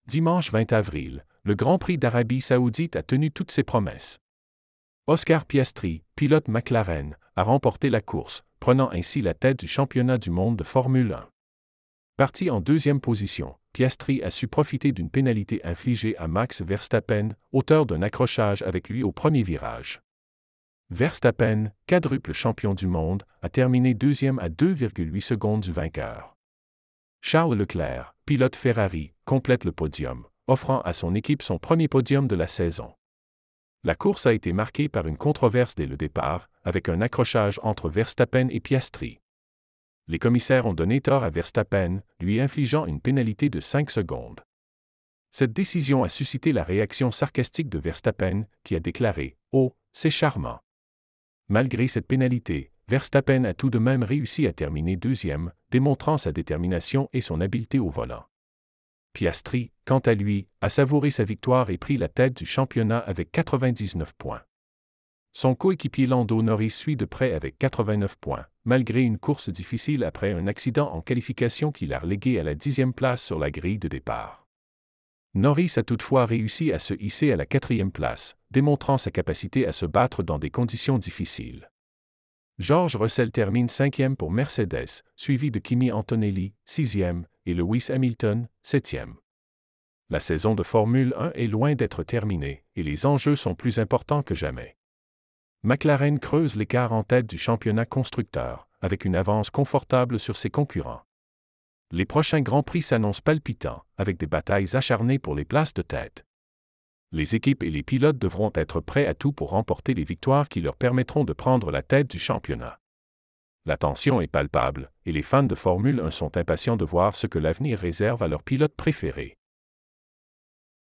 Dimanche 20 avril, le Grand Prix d'Arabie Saoudite a tenu toutes ses promesses. Oscar Piastri, pilote McLaren, a remporté la course, prenant ainsi la tête du championnat du monde de Formule 1. Parti en deuxième position, Piastri a su profiter d'une pénalité infligée à Max Verstappen, auteur d'un accrochage avec lui au premier virage. Verstappen, quadruple champion du monde, a terminé deuxième à 2,8 secondes du vainqueur. Charles Leclerc, pilote Ferrari, complète le podium, offrant à son équipe son premier podium de la saison. La course a été marquée par une controverse dès le départ, avec un accrochage entre Verstappen et Piastri. Les commissaires ont donné tort à Verstappen, lui infligeant une pénalité de 5 secondes. Cette décision a suscité la réaction sarcastique de Verstappen, qui a déclaré « Oh, c'est charmant ». Malgré cette pénalité, Verstappen a tout de même réussi à terminer deuxième, démontrant sa détermination et son habileté au volant. Piastri, quant à lui, a savouré sa victoire et pris la tête du championnat avec 99 points. Son coéquipier Lando Norris suit de près avec 89 points, malgré une course difficile après un accident en qualification qui l'a relégué à la 10e place sur la grille de départ. Norris a toutefois réussi à se hisser à la 4e place, démontrant sa capacité à se battre dans des conditions difficiles. George Russell termine 5e pour Mercedes, suivi de Kimi Antonelli, 6e, et Lewis Hamilton, 7e. La saison de Formule 1 est loin d'être terminée, et les enjeux sont plus importants que jamais. McLaren creuse l'écart en tête du championnat constructeur, avec une avance confortable sur ses concurrents. Les prochains Grands Prix s'annoncent palpitants, avec des batailles acharnées pour les places de tête. Les équipes et les pilotes devront être prêts à tout pour remporter les victoires qui leur permettront de prendre la tête du championnat. La tension est palpable, et les fans de Formule 1 sont impatients de voir ce que l'avenir réserve à leurs pilotes préférés.